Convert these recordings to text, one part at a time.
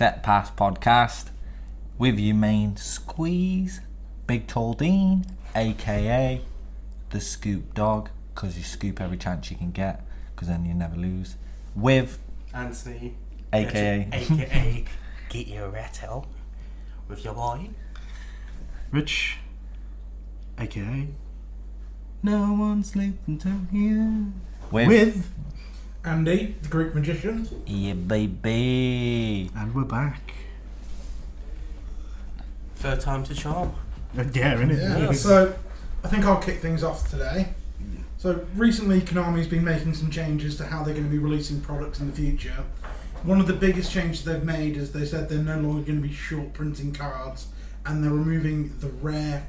Set Pass Podcast with your main squeeze, Big Tall Dean, aka the Scoop Dog, because you scoop every chance you can get, because then you never lose. With Anthony, aka yugioh, with your boy Rich, aka no one sleeps until here. With Andy, the Greek magician. yeah, baby. and we're back. third time to charm. Yeah, innit? Yeah, so I think I'll kick things off today. So recently Konami's been making some changes to how they're going to be releasing products in the future. One of the biggest changes they've made is they said they're no longer going to be short printing cards, and they're removing the rare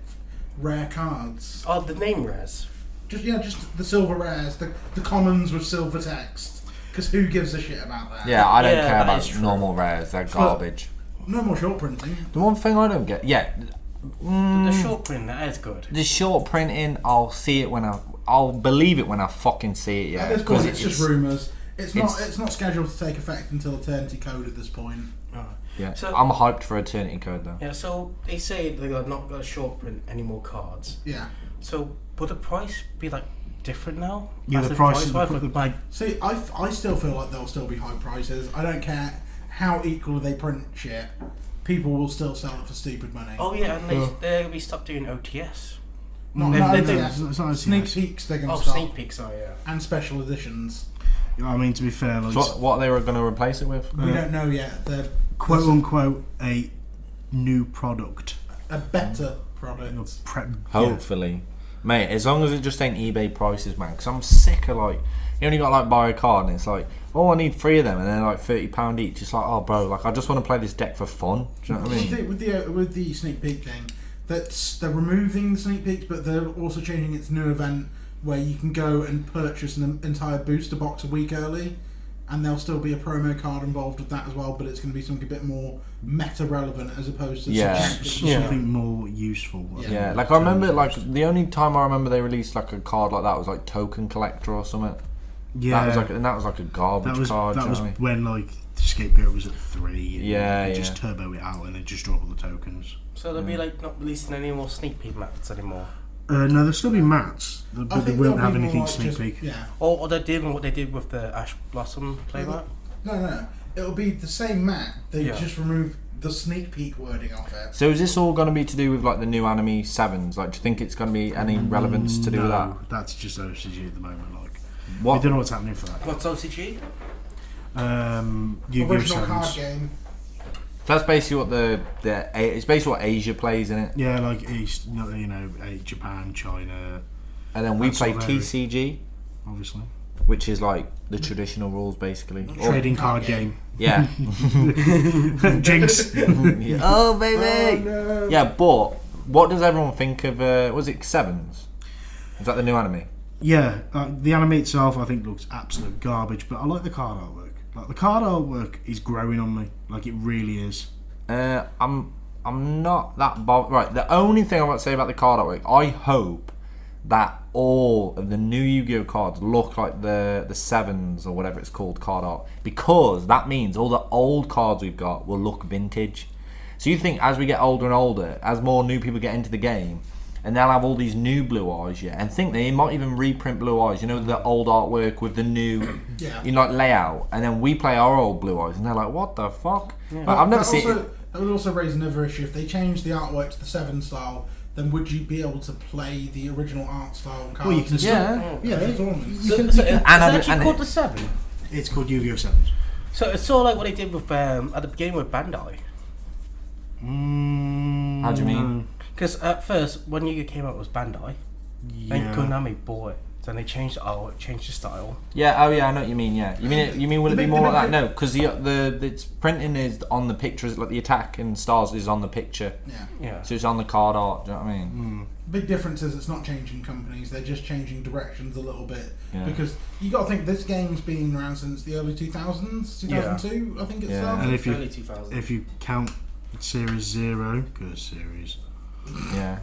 cards. Oh, the name rares. Just the silver rares, the commons with silver text. Because who gives a shit about that? Yeah, I don't Yeah, care that is about true. normal rares. They're garbage. No more short printing. The one thing I don't get, The short print, that is good. the short printing, I'll see it when I'll believe it when I fucking see it. Yeah, At this point, 'cause it's just rumours. It's not it's- scheduled to take effect until Eternity Code at this point. Yeah, So- I'm hyped for Eternity Code though. Yeah, so they say they're not going to short print any more cards. Yeah. So would the price be like different now? Yeah, As the in price is price-wise? like See, I still feel like there'll still be high prices. I don't care how equal they print shit. People will still sell it for stupid money. Oh yeah, and they're going to be stopped doing OTS. Not they- not they- OTS. it's not Sneak OTS. peeks they're going Oh, to stop. sneak peeks, sorry, yeah. And special editions. You know what I mean, to be fair, like So what they were going to replace it with? We don't know yet. They're quote unquote a new product. a better product. Hopefully, mate. As long as it just ain't eBay prices, man. Because I'm sick of like you only got like buy a card and it's like, oh, I need 3 of them, and they're like £30 each. It's like, oh, bro, like I just want to play this deck for fun. Do you know what I mean? With the sneak peek thing, they're removing the sneak peeks, but they're also changing its new event where you can go and purchase an entire booster box a week early, and there'll still be a promo card involved with that as well. But it's going to be something a bit more meta relevant as opposed to Something more useful. Yeah, like I remember, like the only time I remember they released like a card like that was like Token Collector or something. Yeah, that was like a garbage card. That do you was know what I mean? when like the Scapegoat was at 3. And Yeah, they just yeah. turbo it out and then just drop all the tokens. So they'll be like not releasing any more sneak peek mats anymore. No, there'll still be mats, I but they think won't they'll have be more anything like sneak just- peek. Yeah. Or they're doing what they did with the Ash Blossom playmat. No. It'll be the same mat. They Yeah. just remove the sneak peek wording off it. So is this all going to be to do with like the new anime 7s? Like, do you think it's going to be any relevance to do with that? No, that's just OCG at the moment. Like, What? we don't know what's happening for that. What's OCG? Yu-Gi-Oh! Original card Sevens. game. That's basically what it's basically what Asia plays in it, Yeah, like East, Japan, China, and then we That's play what they're- TCG, obviously. which is like the traditional rules basically. Trading card game. Yeah. Jinx. Yeah. Oh baby. Oh, no. Yeah, but what does everyone think of? Was it 7s? Is that the new anime? Yeah, the anime itself I think looks absolute garbage, but I like the card artwork. Like the card artwork is growing on me, like it really is. I'm not that bothered. Right, the only thing I want to say about the card artwork, I hope that all of the new Yu-Gi-Oh cards look like the 7s or whatever it's called card art, because that means all the old cards we've got will look vintage. So you think as we get older and older, as more new people get into the game, and they'll have all these new Blue Eyes, yeah, and think they might even reprint Blue Eyes, you know, the old artwork with the new Yeah. you know, like layout, and then we play our old Blue Eyes and they're like, what the fuck? Like, I've never seen it. That would also raise another issue. If they change the artwork to the 7 style, then would you be able to play the original art style cards? Well, you can still, Yeah. yeah, tournaments? So, And is I- it actually and called it- the 7? it's called Yu-Gi-Oh! Sevens. So it's sort of like what they did with at the beginning with Bandai. How do you mean? Because at first, when Yu-Gi-Oh came out, it was Bandai. Then Yeah. Konami bought it. Then they changed the art, changed the style. Yeah, oh yeah, I know what you mean. Yeah, you mean will it be more like that? No, because the its printing is on the pictures, like the attack and stars is on the picture, Yeah. Yeah. so it's on the card art. Do you know what I mean? Big difference is it's not changing companies, they're just changing directions a little bit. Yeah. Because you got to think this game's been around since the early 2000s, 2002, I think it's Yeah. And if Early you 2000s. if you count Series 0, good series, Yeah.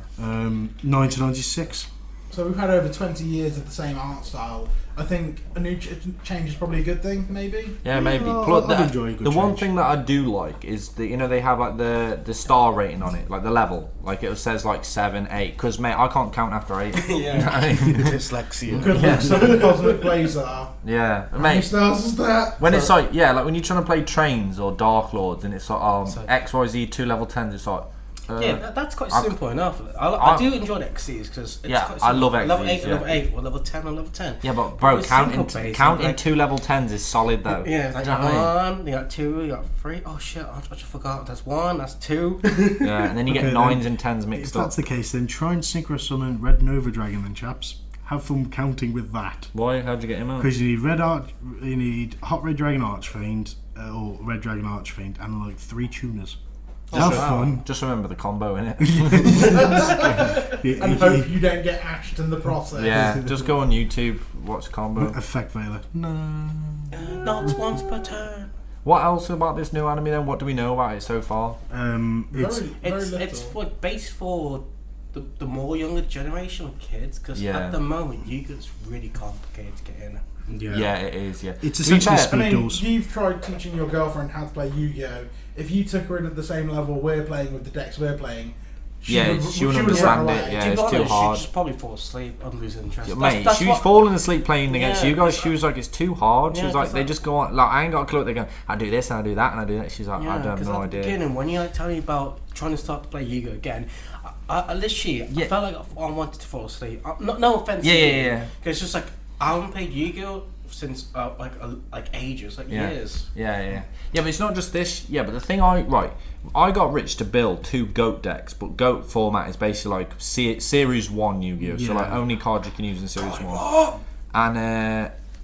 1996. So we've had over 20 years of the same art style. I think a new change is probably a good thing, maybe. Yeah, maybe. Yeah, Plus, I'd enjoy a good the one change. thing that I do like is that, you know, they have like the star rating on it, like the level, like it says like 7, 8. Because mate, I can't count after 8. Yeah. Dyslexia. Good luck, some Cosmic Blazer. Yeah, How many mate. stars is that? When it's like, yeah, like when you're trying to play trains or Dark Lords and it's like So- XYZ 2 level 10s, it's like Yeah, that's quite I- simple enough. I I- do enjoy the XCs because it's Yeah, quite I simple. love Level XCs, 8, yeah. level 8, or level 10, or level 10. yeah, but bro, It's counting single-based, counting like- 2 level 10s is solid though. Yeah, it's like Do you know what I mean? 1, you got 2, you got 3. Oh shit, I just forgot. That's 1, that's 2. Yeah, and then you get Okay, 9s then, and 10s If mixed up. that's the case, then try and synchro summon Red Nova Dragon, then, chaps. Have fun counting with that. Why? How'd you get him out? Because you need Hot Red Dragon Archfiend, or Red Dragon Archfiend, and like 3 tuners. Have fun. Just remember the combo in it. Yeah, And hope you don't get ashed in the process. Yeah, just go on YouTube, watch combo. Effect Veiler. No. Not once per turn. What else about this new anime then? What do we know about it so far? It's Very little. It's like based for the more younger generation of kids because Yeah. at the moment Yu-Gi-Oh's really complicated to get in. Yeah, it is. Yeah, It's To be essentially fair, I split mean, doors. you've tried teaching your girlfriend how to play Yu-Gi-Oh! If you took her in at the same level we're playing with the decks we're playing, she Yeah, would, she would run understand away. it, yeah. To be it's too honest, hard. She'd just probably fall asleep and lose interest. Mate, That's she was what- falling asleep playing against Yeah, you guys. that's She was like, "It's too hard." She Yeah, was like, 'cause "They just go on." Like, I ain't got a clue what they're going. I do this and I do that and I do that. She's like, Yeah, "I don't have because no at the idea." beginning, when you tell me about trying to start to play Yu-Gi-Oh again, I literally Yeah. I felt like I wanted to fall asleep. No offense. Yeah, to yeah, you, yeah. 'cause it's just like I haven't played Yu-Gi-Oh since like ages, like Yeah. years. Yeah. But it's not just this. Yeah, but the thing I got Rich to build 2 GOAT decks, but GOAT format is basically like Series 1 Yu-Gi-Oh! So Yeah. like only cards you can use in Series 1.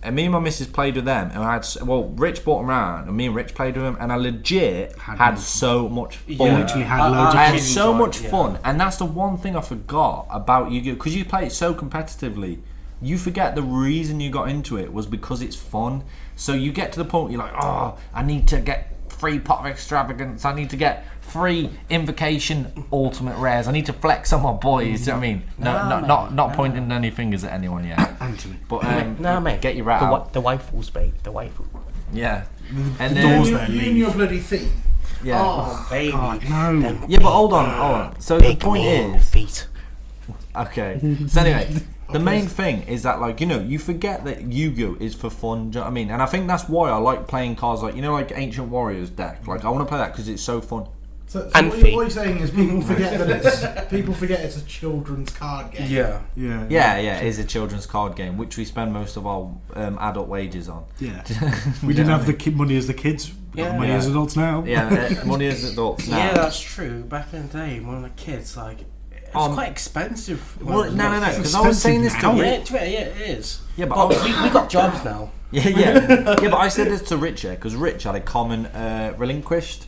And me and my missus played with them, and Rich brought them around, and me and Rich played with them, and I legit had so much fun. You literally had loads of I had fun. so much yeah. fun, and that's the one thing I forgot about Yu-Gi-Oh! Because you play it so competitively, you forget the reason you got into it was because it's fun. So you get to the point where you're like, oh, I need to get 3 Pot of Extravagance, I need to get 3 Invocation Ultimate Rares, I need to flex on my boys. Do you know what I mean? Not pointing any fingers at anyone yet. Anthony. But No, mate. get your rat out. The waifu's babe. The waifu. Yeah, and the then doors You, there, you and leave. your bloody feet. yeah. Oh, baby. God, no. Yeah, but hold on. So the point is, feet. okay. So anyway, the main thing is that, like, you know, you forget that Yu-Gi-Oh is for fun. Do you know what I mean? And I think that's why I like playing cards like, you know, like Ancient Warriors deck. Like, I want to play that because it's so fun. So And what, feet. what you're saying is people forget that it's a children's card game. Yeah. Yeah. Yeah, it is a children's card game, which we spend most of our adult wages on. Yeah. We didn't have the money as the kids. We got Yeah. money as adults now. Yeah, money as adults now. Yeah, that's true. Back in the day, when we were kids, like it's quite expensive. Well, no, because I was saying this to Expensive now. Rich. Yeah, it is. Yeah, but But I was- we got jobs now. Yeah, but I said this to Rich because Rich had a common relinquished.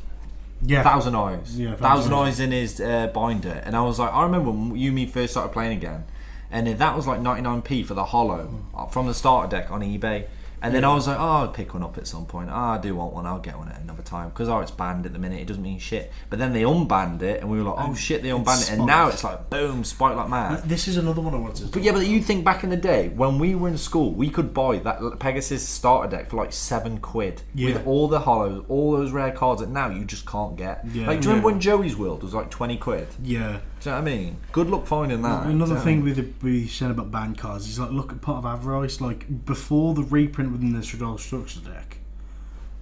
Yeah. 1,000 eyes. Yeah, 1,000 1,000 eyes in his binder. And I was like, I remember when you and me first started playing again, and that was like 99p for the hollow from the starter deck on eBay. And then I was like, oh, I'll pick one up at some point. Oh, I do want one. I'll get one at another time. Because, it's banned at the minute. It doesn't mean shit. But then they unbanned it, and we were like, oh, shit, they unbanned it. And now it's like, boom, spike like mad. This is another one I wanted to But yeah, but you think back in the day, when we were in school, we could buy that Pegasus starter deck for like £7 Yeah. with all the hollows, all those rare cards that now you just can't get. Yeah. Like, do you remember when Joey's World was like £20? Yeah. Do you know what I mean? Good luck finding that. Another Do you thing know what we said about banned cards is like, look at Pot of Avarice. Like, before the reprint within the Stradol Structure deck,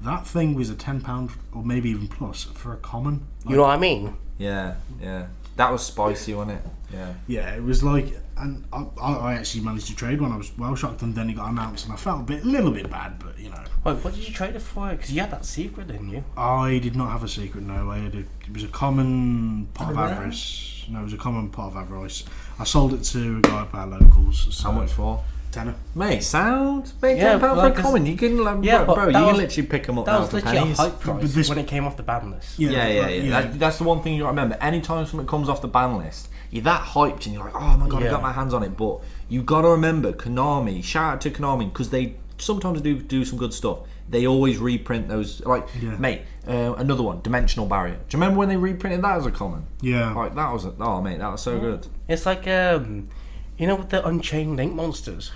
that thing was a £10 or maybe even plus for a common. Like, You know what I mean? I mean? Yeah. That was spicy, wasn't it? Yeah. yeah, it was like, and I actually managed to trade one. I was well shocked, and then it got announced, and I felt a little bit bad, but you know. Wait, what did you trade it for? Because you had that secret, didn't you? I did not have a secret. No, it was a common Pot of A rare? Avarice. No, it was a common Pot of Avarice. I sold it to a guy at our locals. So How much for? Tenner. Mate, sound? Mate, Yeah, £10 for like, a common. You can, like, Yeah, but bro, you that can was- literally pick them up That now was for literally a pennies. hype price But this- when it came off the ban list. Yeah. That's the one thing you got to remember. Anytime something comes off the ban list, you're that hyped and you're like, oh my god, I Yeah. got my hands on it. But you got to remember, Konami, shout out to Konami, because they sometimes do some good stuff. They always reprint those. Like, Yeah. mate, another one, Dimensional Barrier. Do you remember when they reprinted that as a common? Yeah. Like, that was, that was so good. It's like You know, with the Unchained Link monsters?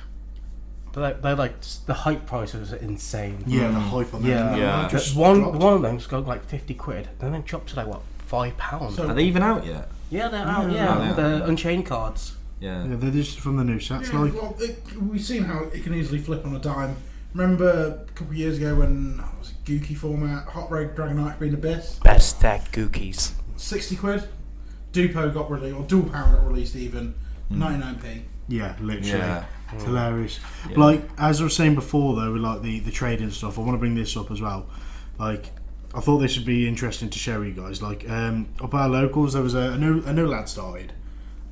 They're like the hype prices are insane. Yeah, the hype on Yeah, them. Yeah. Just one dropped. of them's got like £50, then they dropped to like what, £5. So- Are they even out yet? Yeah, they're out. Yeah. Yeah, the Unchained cards. Yeah. Yeah, they're just from the new sets. Yeah, Like, well, we've seen how it can easily flip on a dime. Remember a couple of years ago when was it Gookie format, Hot Red Dragonite Green Abyss, Best deck Gookies. £60. Dupo got released, or Dual Power got released even, 99p. yeah, literally. Yeah. It's hilarious. Yeah. Like, as I was saying before, though, with like the trading stuff, I want to bring this up as well. Like, I thought this would be interesting to share with you guys. Like, up at our locals, there was a new lad started,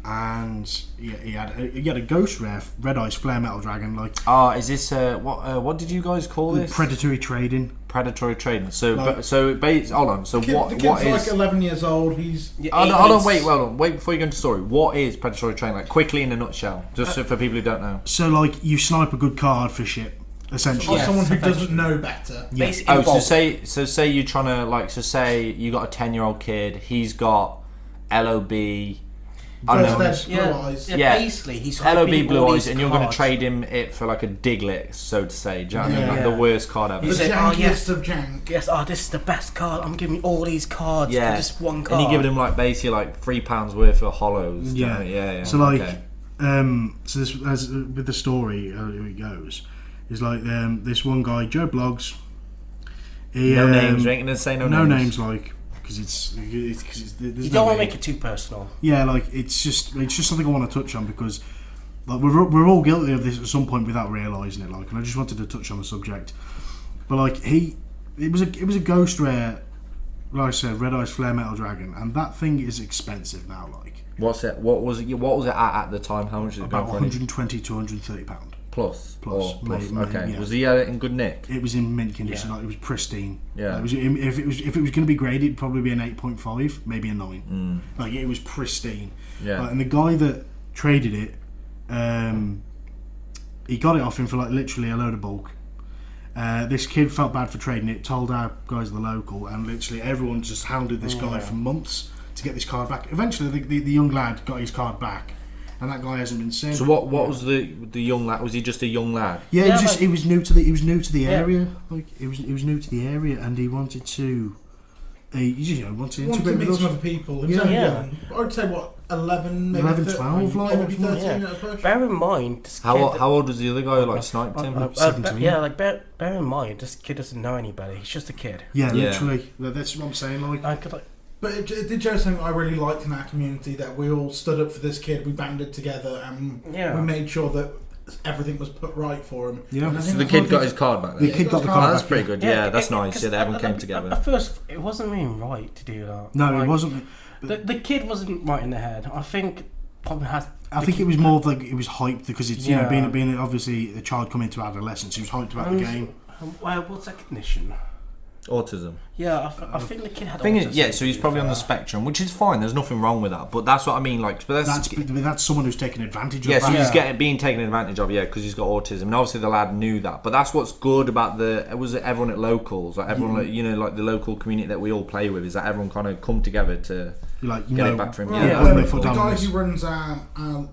and he had a ghost rare red ice flare metal dragon, like Is this what did you guys call this? predatory trading. Predatory trading. So Like- hold on. So The what kid's is? like 11 years old, he's... Hold on, wait before you go into the story. What is predatory trading? Like, quickly in a nutshell, just so for people who don't know. So, like, you snipe a good card for shit, essentially. Or someone who doesn't know better. Basically, Oh, bulk. say you're trying to like, say you got a 10-year-old kid. He's got LOB. First Yeah, Blue Eyes. Yeah. basically, he's LOB hyping Blue all Eyes, these and you're going to cards. trade him it for like a Diglett, so to say. Do you know what I mean? Yeah. Like the worst card ever. The He's like, jankiest yes. of jank. Yes, this is the best card. I'm giving you all these cards Yeah, for just one card. and you give him like basically like £3 worth of hollows. do you know? Yeah. So, like, okay. so this, as with the story, how it goes, is like this one guy, Joe Blogs. He, No names. You ain't gonna say no names. names, like, because it's You don't want to make it too personal. Yeah, like it's just something I want to touch on because like we're all guilty of this at some point without realising it. Like, and I just wanted to touch on the subject. But like it was a ghost rare, like I said, red ice flare metal dragon, and that thing is expensive now. Like, What's it? What was it at the time? How much is it about going for? 120 to 130 pound. Plus. Plus, Okay. yeah. Was he in good nick? It was in mint condition. Yeah. Like, it was pristine. Yeah. Like, if it was going to be graded, it'd probably be an 8.5, maybe a 9. Like, it was pristine. Yeah. Like, and the guy that traded it, he got it off him for like literally a load of bulk. This kid felt bad for trading it, told our guys at the local, and literally everyone just hounded this guy for months to get this card back. Eventually, the young lad got his card back, and that guy hasn't been seen. So what was the young lad? Was he just a young lad? Yeah, Yeah, he was new to the Yeah. area. Like, he was new to the area, and he wanted to. He wanted to He wanted to integrate meet with some us. other people. He was Yeah. only Yeah. young. I'd say, what, 11, maybe 11, 13, 12, like, maybe 13 Yeah. at a push. Bear in mind, this kid... How old was the other guy who like sniped him? 17. yeah, like bear in mind, this kid doesn't know anybody. He's just a kid. Yeah, Yeah. literally. That's what I'm saying. Like, I could like, But it did show something I really liked in our community, that we all stood up for this kid, we banded together, and Yeah. we made sure that everything was put right for him. Yeah. And I So think the that's kid one got thing- his card back. The Then. kid got the Oh, card that's back, pretty yeah. good. Yeah, that's nice. 'cause Yeah, that everyone came at together. first, it wasn't even right to do that. no, Like, it wasn't. The kid wasn't right in the head. I think probably has. I think it was more of like it was hyped because it's Yeah. being obviously a child coming to adolescence. He was hyped about the game. Well, what's that condition? Autism. Yeah, I think the kid had. Thing is, autism, yeah, so he's to be probably on the fair. spectrum, which is fine. There's nothing wrong with that. But that's what I mean. Like, but That's someone who's taken advantage of yeah, so that. he's being taken advantage of, yeah, because he's got autism, and obviously the lad knew that. But that's what's good about everyone at locals, like everyone, like, you know, like the local community that we all play with, is that everyone kind of come together to Like, you get know, it back from him. Well, Yeah, yeah, that's the pretty the cool. guy who runs our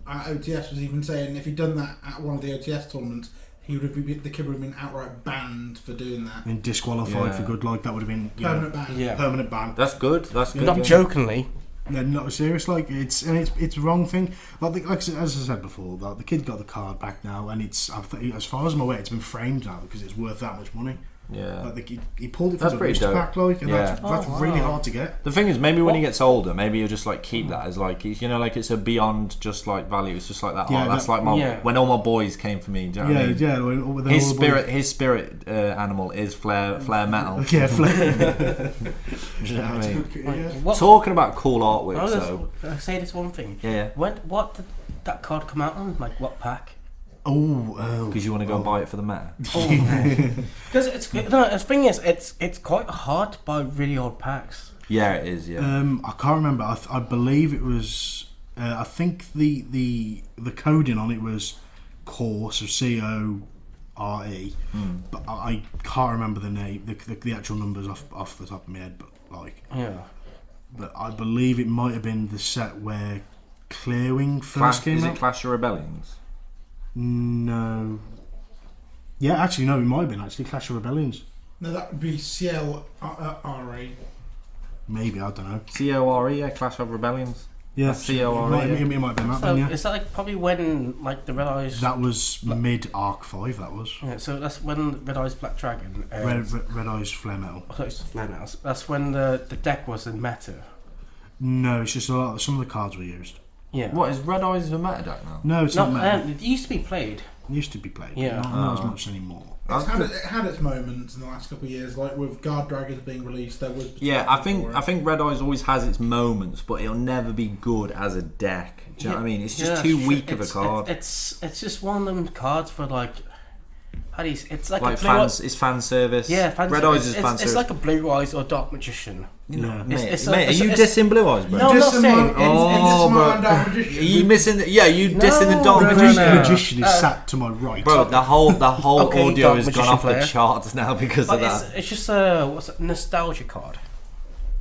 OTS was even saying if he'd done that at one of the OTS tournaments, the kid would have been outright banned for doing that. and disqualified Yeah. for good. Like, that would have been Permanent ban. Yeah. permanent ban. That's good. That's good. Not yeah. jokingly. No, not serious. Like, it's the wrong thing. Like as I said before, like, the kid got the card back now, and it's as far as I'm aware, it's been framed now because it's worth that much money. Yeah. Like, he pulled it from That's the pretty booster dope. pack, like, and Yeah. that's Oh, really wow. hard to get. The thing is, maybe when he gets older, maybe he'll just like keep that as like, you know, like it's a beyond just like value. It's just like that. Yeah, Oh, that's that- like yeah. when all my boys came for me. Do you know what I mean? Yeah. With His all the spirit, animal is flare metal. boys- Yeah, flame. Do you know what I mean? Yeah. What? Talking about cool artwork, I was so gonna say this one thing. yeah, What did that card come out on? Like what pack? Oh, because you want to go and buy it for the meta. Because the thing is, it's quite hard to buy really old packs. Yeah, it is. Yeah, I can't remember. I believe it was. I think the coding on it was core, so CORE, but I can't remember the name, the actual numbers off the top of my head. But like, Yeah. but I believe it might have been the set where Clearwing first came Is out. it Clash of Rebellions? No. Yeah, actually, no, it might have been actually Clash of Rebellions. No, that would be CLRA. Maybe, I don't know. CORE, yeah, Clash of Rebellions. Yeah, That's CORE, It might, yeah. it might have been that So then, yeah. is that like probably when like the Red Eyes? That was mid Arc 5, that was. Yeah, so that's when Red Eyes Black Dragon. Red Eyes Flare Metal. Oh, it's Flare Metals. That's when the deck was in meta. No, it's just some of the cards were used. Yeah. What, is Red Eyes the meta deck now? No, it's No, not meta. it used to be played. It used to be played. Yeah. Not as much anymore. It had its moments in the last couple of years, like with Guard Dragons being released. There was Yeah, I think Red Eyes always has its moments, but it'll never be good as a deck. Do you know what I mean? It's just too weak of a card. It's just one of them cards for like. How do you? It's like Like a blue fans, it's fan service. Yeah, fan Red service. Eyes is fan service. It's like a Blue Eyes or Dark Magician. Yeah. It's Mate, are you dissing Blue Eyes, bro? No, I'm not Dis- saying. Dis- Oh, Dis- bro. Dark Are Magician. you missing? You No, dissing the Dark no, no, Magician, no. Magician is sat to my right. bro. The whole Okay, audio Dark has gone Magician off player. the charts now because of But that. it's just a what's it, nostalgia card.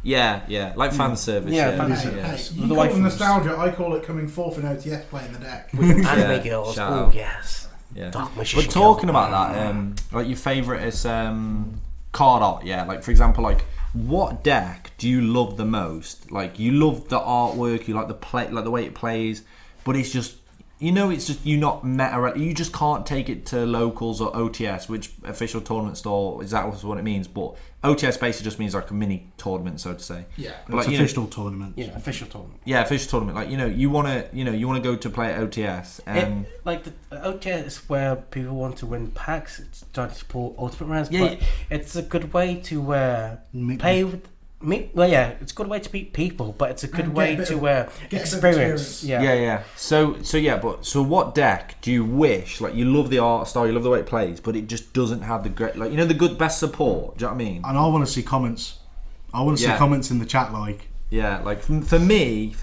Yeah, like fan service. Yeah, Yeah, fan yeah. service. Hey, you With the call it waifus. nostalgia, I call it coming forth in OTS playing the deck. Anime girls. shout Oh out. yes. Yeah. Dark Magician. But talking about that, like your favourite is card art, yeah. Like for example, like what deck do you love the most? Like you love the artwork, you like the play, like the way it plays, but it's just it's just you not meta. You just can't take it to locals or OTS, which official tournament style is that also what it means. But OTS basically just means like a mini tournament, so to say. Yeah. But It's like, official tournament. Yeah, official tournament. yeah, official tournament. Like you want to go to play at OTS and. Like the OTS is where people want to win packs. It's trying to support ultimate rounds, Yeah, but it's a good way to Meet play with. Well, yeah, it's a good way to meet people, but it's a good And way get a to bit of experience. experience. Yeah. So what deck do you wish, like you love the art style, you love the way it plays, but it just doesn't have the great, like the good best support. Do you know what I mean? And I want to see comments. I want to see Yeah. comments in the chat like. Yeah, like for me,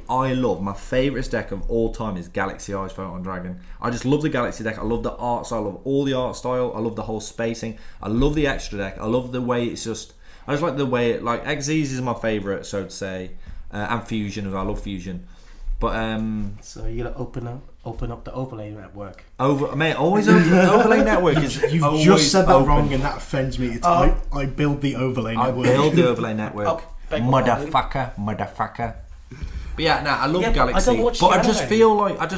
I love my favourite deck of all time is Galaxy Eyes Photon Dragon. I just love the Galaxy deck. I love the art style. I love all the art style. I love the whole spacing. I love the extra deck. I love the way it's just. I just like the way it like Xyz is my favourite, so to say, and Fusion as well. I love Fusion, but So you gotta open up the overlay network. always overlay network is. You've always just said that open. wrong and that offends me. It's I build the overlay I network. build the overlay network. Oh, beg your pardon. Motherfucker. But yeah, I love Yeah, but I Galaxy. don't watch But the I just anime.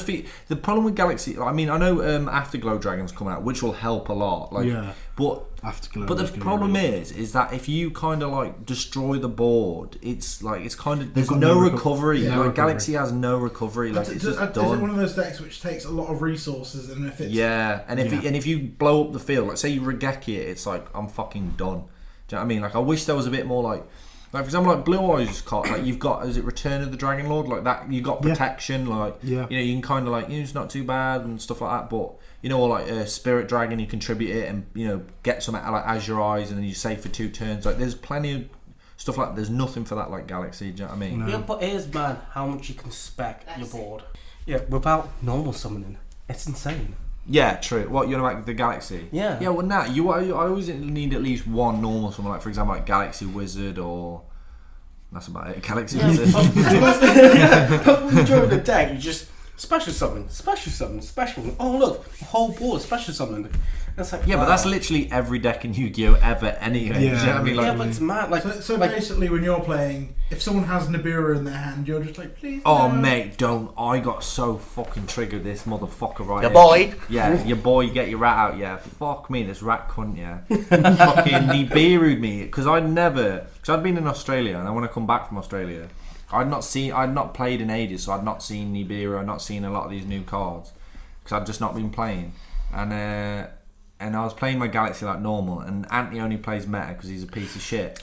feel the problem with Galaxy. I mean, I know Afterglow Dragon's coming out, which will help a lot. Like, Yeah. But Afterglow But is the gonna problem be really is that if you kind of like destroy the board, it's kind of there's got no no recovery. Yeah, like no recovery. Galaxy has no recovery. Like it's just Is it done. one of those decks which takes a lot of resources, and if it's Yeah, and if Yeah. if you blow up the field, like say you Regeki it, it's like I'm fucking done. Do you know what I mean? Like I wish there was a bit more like for example, like Blue Eyes card, like you've got is it Return of the Dragon Lord, like that you got Yeah. protection, like Yeah. you can kind of like it's not too bad and stuff like that, but or like Spirit Dragon, you contribute it and get some like Azure Eyes and then you save for 2 turns. Like there's plenty of stuff like that. There's nothing for that like Galaxy. Do you know what I mean? No. Yeah, but it is mad how much you can spec your board. Yeah, without normal summoning, it's insane. Yeah, true. What you're like the Galaxy? Yeah. Yeah. Well, I always need at least one normal summon, like for example, like Galaxy Wizard or that's about it. Galaxy Wizard. During the deck, you just special summon. Oh look, whole board special summon. It's like Yeah, but that's literally every deck in Yu-Gi-Oh ever anyway. Yeah. Do you know what I mean? Like, yeah, but it's mad. Like, So like basically, when you're playing, if someone has Nibiru in their hand, you're just like, please. oh no. mate, don't! I got so fucking triggered. This motherfucker right your here. boy. Yeah, your boy, get your rat out. Yeah, fuck me, this rat cunt. Yeah, fucking Nibiru'd me because I'd been in Australia and I want to come back from Australia. I'd not played in ages, so I'd not seen Nibiru. I'd not seen a lot of these new cards because I'd just not been playing, and I was playing my Galaxy like normal, and Anthony only plays meta because he's a piece of shit,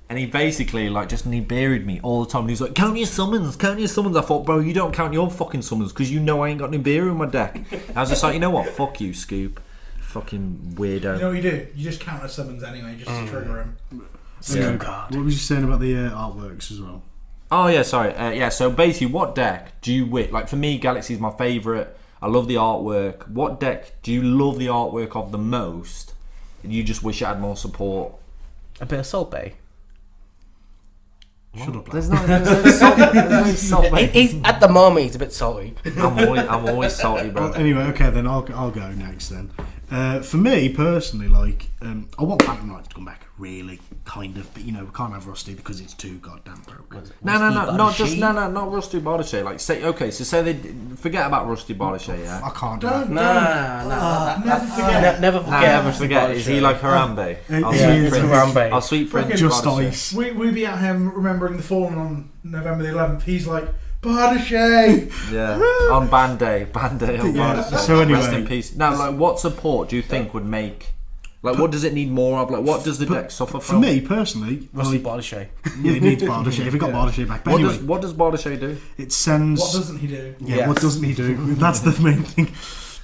and he basically like just Nibiru'd me all the time. And he's like, count your summons. I thought, bro, you don't count your fucking summons because I ain't got Nibiru in my deck. And I was just like, you know what, fuck you, Scoop, fucking weirdo. You know what you do? You just counter summons anyway, just to trigger him. So, what was you saying about the artworks as well? Oh yeah, sorry. So basically, what deck do you wish? Like for me, Galaxy is my favourite. I love the artwork. What deck do you love the artwork of the most? And you just wish it had more support. A bit of Salt Bay. Shut up, There's lad. no salt. There's no salt, mate. He's at the moment he's a bit salty. I'm always salty, bro. Well, anyway, okay, then I'll go next then. For me personally, like, I want Phantom Knight to come back, really, kind of, but we can't have Rusty because it's too goddamn broken. No, not Rusty Bardachet. Like, say they forget about Rusty Bardachet, yeah. I can't do that. Never forget. Never forget. Is he like Harambe? Harambe. Our sweet prince. Just Bardachet. ice. We be at him remembering the Fallen on November the 11th. He's like, Bardachet! Yeah, on Band Day on Bardachet. So anyway. Rest in peace. Now, like, what support do you think would make? Like, what does it need more of? Like, what does the deck suffer For from? me personally, Rusty Bardachet. yeah, it needs Bardachet. If we got Bardachet back, but anyway, What does Bardachet do? it sends. What doesn't he do? Yeah, Yes. what doesn't he do? That's the main thing.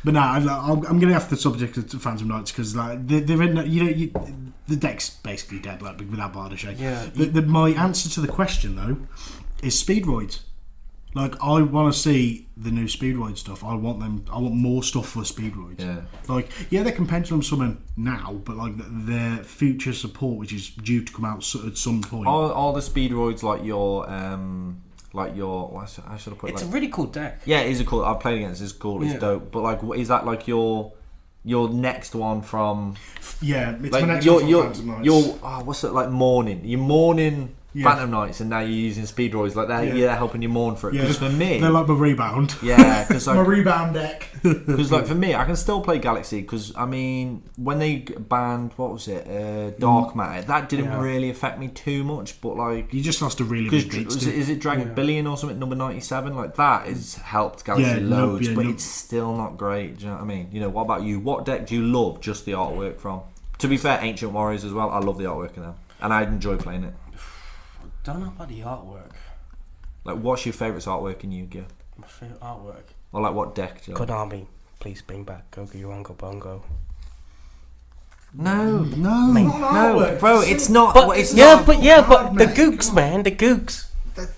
But no, I'm getting off the subject of Phantom Knights because like they're in. The deck's basically dead, like without Bardachet. Yeah. My answer to the question though is Speedroids. Like, I want to see the new Speedroid stuff. I want more stuff for Speedroids. Yeah. Like, yeah, they can pendulum summon now, but like their future support, which is due to come out at some point. All the speedroids like your how should I put it? It's a Like, really cool deck. yeah, it is a cool. I've played against. It's cool. It's Yeah. dope. But like, is that like your next one from? Yeah, it's Like my next your one your from Phantom Knights. your what's it like mourning? You're mourning Yeah. Phantom Knights, and now you're using Speedroids like that. Yeah. Yeah, helping you mourn for it. Yeah, Because for me, they're like my rebound. yeah, because My like, rebound deck. like for me, I can still play Galaxy. Because I mean, when they banned what was it, Dark Matter, that didn't Yeah. really affect me too much. But like, You just lost a really because big beat. is it Dragon Billion or something, number 97? Like that has helped Galaxy Yeah, no, loads, yeah, but no. it's still not great. Do you know what I mean? What about you? What deck do you love just the artwork from? To be fair, Ancient Warriors as well. I love the artwork in them, and I enjoy playing it. Don't know about the artwork. Like, what's your favourite artwork in Yu-Gi-Oh? My favorite artwork. Or like, what deck do you like? Konami, please bring back Gogo Bongo. No, No, Not an artwork, bro, it's it's not. But It's yeah, not. but the Hard gooks, man, the gooks.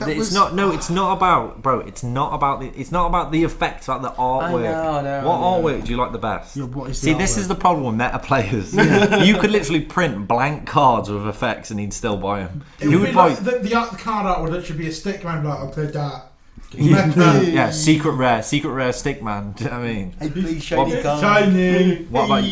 It's not. No, it's not about, bro. It's not about the. It's not about the effects, about the artwork. I know, What I know. artwork do you like the best? Yeah, what is the See, this artwork? is the problem with meta players. You could literally print blank cards with effects and he'd still buy them. It Who would would be buy? like the card art would literally be a stick man, like, I'll play that. Yeah, secret rare stickman. Do you know what I mean? Hey, please shiny card. Shiny. What about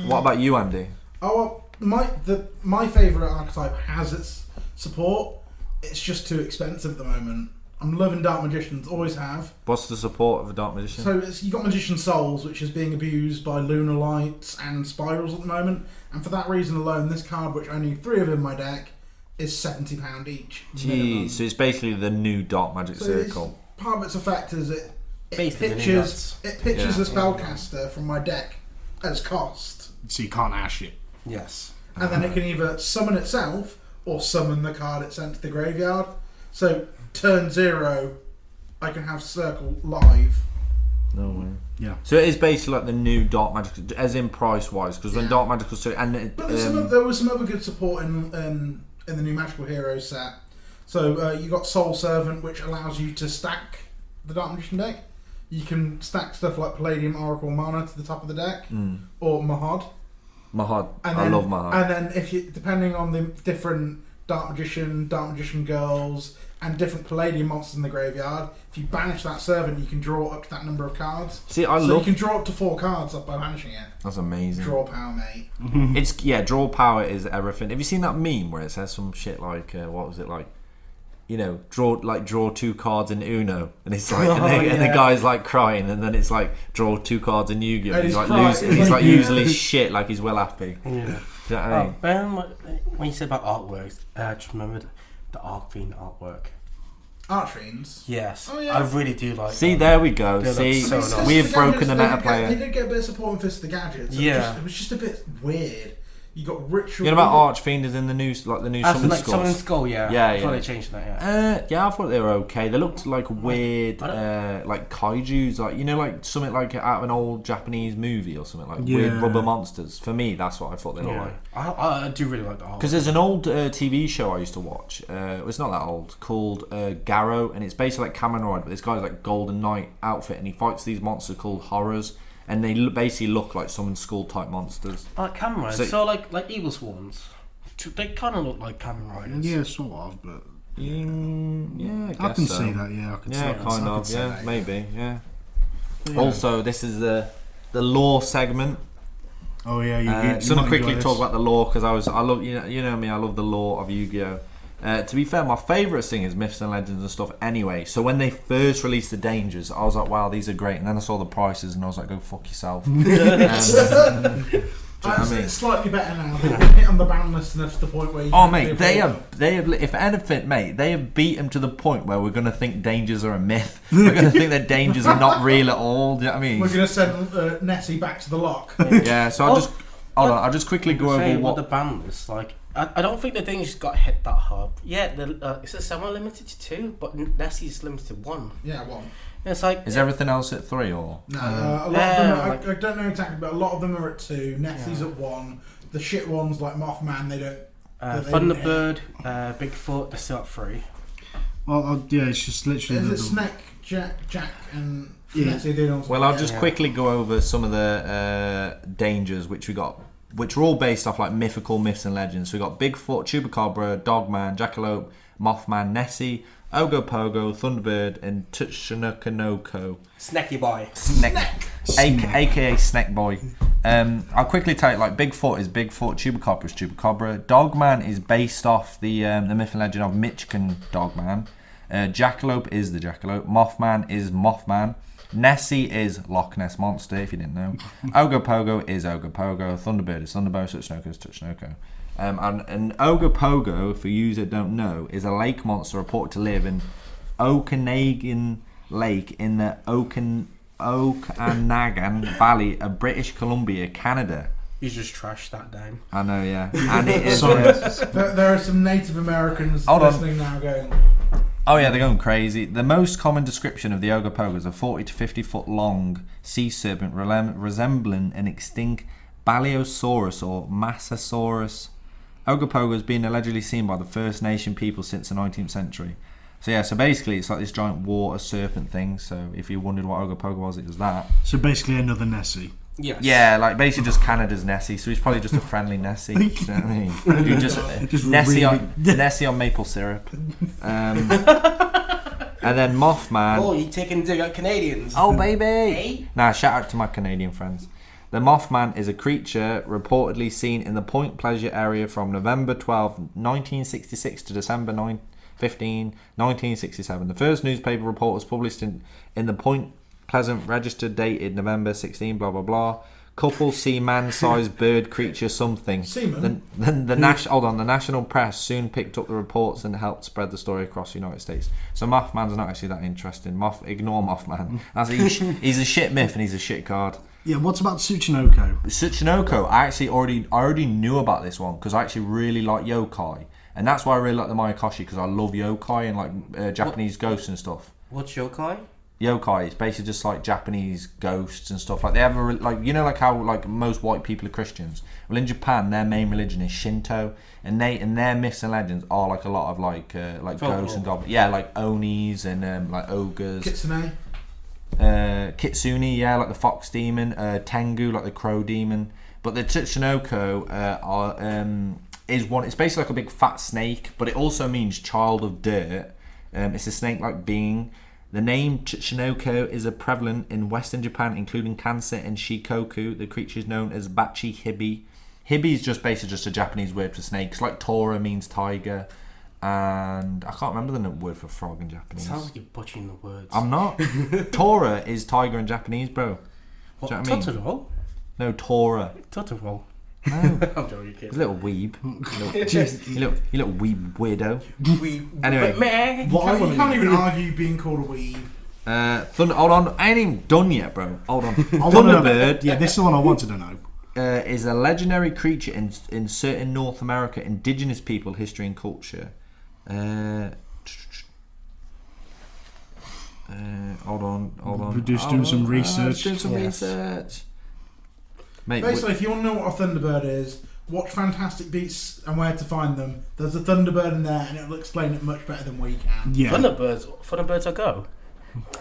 what about you, Andy? Oh, well, my favourite archetype has its support. It's just too expensive at the moment. I'm loving Dark Magicians, always have. What's the support of a Dark Magician? So you got Magician Souls, which is being abused by Lunar Lights and Spirals at the moment, and for that reason alone, this card, which only 3 of in my deck, is £70 each. minimum. Jeez, so it's basically the new Dark Magic So Circle. part of its effect is it Based on the pitches nuts. the Yeah. spellcaster from my deck as cost, so you can't ash it. Yes. and then it can either summon itself or summon the card it sent to the graveyard. So turn 0, I can have Circle live. No way. Yeah. So it is basically like the new Dark Magic, as in price wise, because when Dark Magic was But there was some other good support in the new Magical Heroes set. So you got Soul Servant, which allows you to stack the Dark Magician deck. You can stack stuff like Palladium, Oracle, Mana to the top of the deck, or Mahad. Mahad. And I then, love Mahad. And then if you, depending on the different Dark Magician Girls, and different Palladium monsters in the graveyard, if you banish that servant, you can draw up to that number of cards. See, I so love. you can draw up to 4 cards up by banishing it. That's amazing. Draw power, mate. It's draw power is everything. Have you seen that meme where it says some shit like what was it like? Draw 2 cards in Uno, and it's like, and the guy's like crying, and then it's like draw 2 cards in Yu-Gi-Oh. And He's like crying. losing, he's like using his shit like he's well happy. Yeah. Do you know what I mean? Ben, when you said about artworks, I just remembered the Arcfiend artwork. Archfiends. Yes. Oh, yeah. I really do like See, that. there we go. Yeah, See, that's so nice. we have Fist of the broken the Gadgets, meta They player. did get a bit of support in Fist of the Gadgets. Yeah. It was just a bit weird. You got Ritual. You know about Archfiend is in the new new After summon like Summon scores. Skull, yeah. Yeah, I thought yeah. they changed that, yeah. I thought they were okay. They looked like weird, I like kaiju's, like like something like out of an old Japanese movie or something, like Yeah. weird rubber monsters. For me, that's what I thought they looked like. I do really like the art. Because there's an old TV show I used to watch. It's not that old, called Garrow, and it's basically like Kamen Rider, but this guy's like Golden Knight outfit, and he fights these monsters called horrors, and they basically look like Summon Skull type monsters. Like Kamen Riders, So- so like Evil Swarms. They kind of look like Kamen Riders. Yeah, sort of, but Yeah, I guess can so. see that. Yeah, I can see Yeah, that. kind I of. can see Yeah, that, maybe. Yeah. Yeah. Also, this is the lore segment. Oh yeah, you Just gonna might quickly enjoy talk this. about the lore because I love you know me. I love the lore of Yu-Gi-Oh. To be fair, my favourite thing is myths and legends and stuff. Anyway, so when they first released the dangers, I was like, wow, these are great. And then I saw the prices, and I was like, go fuck yourself. I mean? It's slightly better now. They've been hit on the ban list enough to the point where you Oh can't mate, do they it. have. If anything, mate, they have beat them to the point where we're gonna think dangers are a myth. We're gonna think that dangers are not real at all. Do you know what I mean? We're going to send Nessie back to the lock. Yeah. So I'll just quickly go over Saying what. the ban list, like, I don't think the Dangers got hit that hard. Yeah, it's a semi limited to 2, but Nessie's limited to 1. Yeah, well. It's like Is everything else at 3 or? No, a lot of them. I don't know exactly, but a lot of them are at 2. Nessie's at 1. The shit ones like Mothman, they don't. they don't hit. Thunderbird, Bigfoot, they're still at 3. Well, yeah, it's just literally. Is it Snake, Jack, and Yeah. Nessie? They don't. Well, I'll just quickly go over some of the dangers which we got, which are all based off like mythical myths and legends. So we got Bigfoot, Chupacabra, Dogman, Jackalope, Mothman, Nessie, Ogopogo, Thunderbird, and Tsuchinoko. Snacky boy. aka Snack Boy. I'll quickly tell you, like, Bigfoot is Bigfoot, Chupacabra is Chupacabra, Dogman is based off the myth and legend of Michigan Dogman, Jackalope is the Jackalope, Mothman is Mothman, Nessie is Loch Ness Monster, if you didn't know, Ogopogo is Ogopogo, Thunderbird is Thunderbird, Tsuchinoko is Tsuchinoko. And Ogopogo, for you that don't know, is a lake monster reported to live in Okanagan Lake in the Okanagan Valley of British Columbia, Canada. You just trashed that down. I know, yeah. And it is. There are some Native Americans Hold on. listening now going. Oh yeah, they're going crazy. The most common description of the Ogopogo is a 40 to 50 foot long sea serpent resembling an extinct Baleosaurus or Massasaurus. Ogopogo has been allegedly seen by the First Nation people since the 19th century. So yeah, so basically it's like this giant water serpent thing. So if you wondered what Ogopogo was, it was that. So basically another Nessie. Yes. Yeah, like basically just Canada's Nessie. So he's probably just a friendly Nessie. Do you know what I mean? You just Nessie, really- Nessie on maple syrup. And then Mothman. Oh, you taking dig at Canadians? Oh baby! Hey? Nah, shout out to my Canadian friends. The Mothman is a creature reportedly seen in the Point Pleasure area from November 12, 1966 to December 15, 1967. The first newspaper report was published in the Point Pleasant Register dated November 16, blah blah blah. Couple see man-sized bird creature something. Seaman? The national press soon picked up the reports and helped spread the story across the United States. So Mothman's not actually that interesting. Ignore Mothman. He's a shit myth and he's a shit card. Yeah, what about Tsuchinoko? Tsuchinoko, I already knew about this one because I actually really like yokai, and that's why I really like the Mayakoshi, because I love yokai and like Japanese ghosts and stuff. What's yokai? Yokai is basically just like Japanese ghosts and stuff. Like they have like, you know, like how like most white people are Christians. Well, in Japan, their main religion is Shinto, and their myths and legends are like a lot of like ghosts and goblins. Yeah, like onis and like ogres. Kitsune. Kitsune, yeah, like the fox demon. Tengu, like the crow demon. But the Tsuchinoko is one. It's basically like a big fat snake, but it also means child of dirt. It's a snake-like being. The name Tsuchinoko is prevalent in Western Japan, including Kansai and Shikoku. The creature is known as Bachi Hibi. Hibi is just basically just a Japanese word for snakes. Like Tora means tiger, and I can't remember the word for frog in Japanese. Sounds like you're butchering the words. I'm not. Tora is tiger in Japanese, bro. What? Do you know what I mean? Totoro? No, Tora. Totoro. No. I'm joking, kid. He's a little weeb. You little weeb weirdo. Anyway. You can't even argue being called a weeb. Hold on. I ain't even done yet, bro. Hold on. I wanna know- Thunderbird Yeah, this is the one I wanted to know. is a legendary creature in certain North America indigenous people history and culture. Hold on. We're just doing some research. Doing some research. Mate, Basically, if you want to know what a Thunderbird is, watch Fantastic Beasts and Where to Find Them. There's a Thunderbird in there, and it'll explain it much better than we can. Yeah. Thunderbirds are go.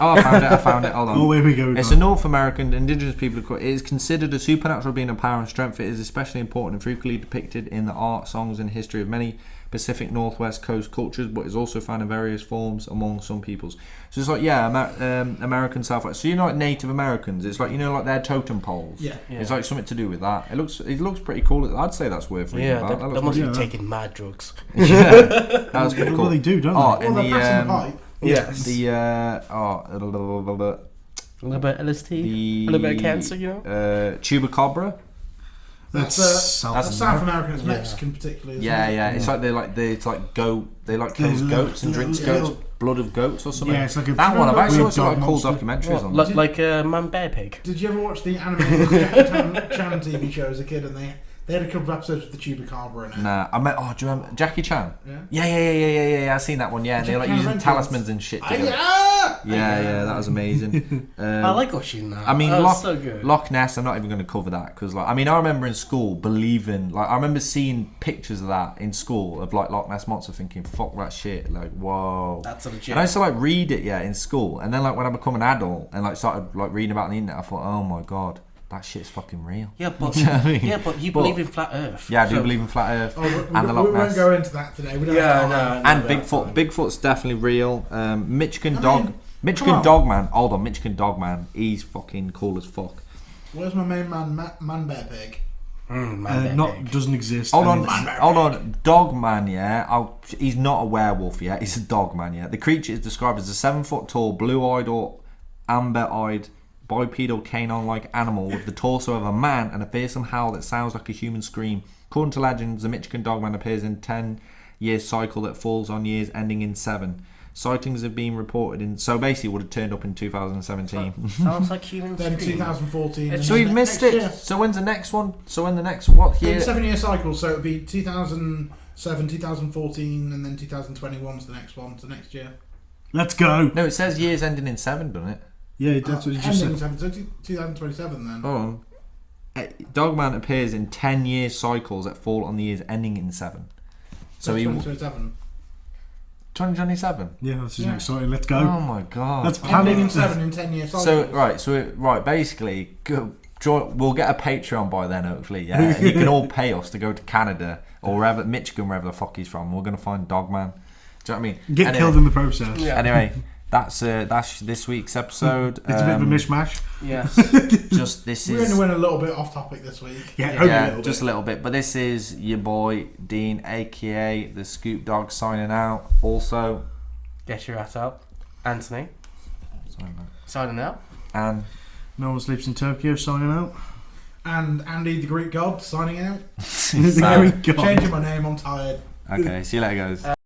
Oh, I found it. Hold on. Oh, here we go. It's a North American indigenous people. It is considered a supernatural being of power and strength. It is especially important and frequently depicted in the art, songs, and history of many Pacific Northwest coast cultures, but is also found in various forms among some peoples. So it's like, American Southwest. So you know, like Native Americans. It's like, you know, like their totem poles. Yeah. It's like something to do with that. It looks pretty cool. I'd say that's worth reading Yeah, about. they That must looks be taking mad drugs. that was pretty cool. Well, they do, don't Oh, they? in Well, they're passing the pipe. Yes. the A little bit of LSD, a little bit of cancer, you know. chupacabra. That's That's South American. It's Mexican particularly. Isn't it? Yeah. It's like it's like goat. They like kills There's goats and drinks goats blood of goats or something. Yeah, it's like a that one. I've actually weird watched like dog cool monster. documentaries on that. Like a man bear pig. Did you ever watch the animated Jackie Chan TV show as a kid? And they had a couple of episodes with the chupacabra in it. Nah, I met. Oh, do you remember Jackie Chan? Yeah. Yeah. I've seen that one. Yeah, they're like Jackie using Chan talismans and shit. Together. Yeah. That was amazing. I like watching that. I mean, that was so good. Loch Ness. I'm not even going to cover that because, like, I mean, I remember in school believing, like, I remember seeing pictures of that in school of like Loch Ness monster, thinking, "Fuck that shit!" Like, whoa. That's legit. And I used to like read it, in school, and then like when I become an adult and like started like reading about it on the internet, I thought, "Oh my god, that shit's fucking real." Yeah, but You know what I mean? you believe in flat Earth. Yeah, I do So- believe in flat Earth Oh, we and the Loch won't Ness. go into that today. We don't Yeah, have no. time. And that's Bigfoot. fine. Bigfoot's definitely real. Michigan I dog. mean, Michigan come on. Dogman. Hold on, Michigan Dogman. He's fucking cool as fuck. Where's my main man, man bear pig? Man bear pig. Doesn't exist. Hold and on, it's- hold on. Dogman, yeah. He's not a werewolf, yeah. He's a dogman, yeah. The creature is described as a 7-foot tall, blue-eyed or amber-eyed bipedal canine-like animal with the torso of a man and a fearsome howl that sounds like a human scream. According to legends, the Michigan Dogman appears in 10-year cycle that falls on years ending in 7. Sightings have been reported in. So basically, it would have turned up in 2017. Sounds like human Then scream. 2014. and So then we've missed next it. year. So when's the next one? So when the next what year? It's a 7-year cycle, so it'd be 2007, 2014, and then 2021's the next one, so next year. Let's go. No, it says years ending in 7, doesn't it? Yeah, that's what you just Ending said. 7, so 2027 then. Hold on. Dogman appears in 10-year cycles that fall on the years ending in 7. So he 2027. 2027. Yeah, this is Yeah. exciting. Let's go. Oh my god. Let's Ending in panic. 7 in 10-year cycles. So basically, we'll get a Patreon by then, hopefully. Yeah, and you can all pay us to go to Canada or wherever Michigan, wherever the fuck he's from. We're gonna find Dogman. Do you know what I mean? Get Anyway. killed in the process. Yeah. Anyway, that's this week's episode. It's a bit of a mishmash. Yes. Just this we is. only went a little bit off topic this week. Yeah, only a Yeah, little just bit. a little bit. But this is your boy Dean, aka the Scoop Dog, signing out. Also, Get your ass out. Anthony. sorry, man. Signing out. And No one sleeps in Tokyo. Signing out. And Andy the Greek God signing out. There we go. Changing my name, I'm tired. okay, see you later, guys.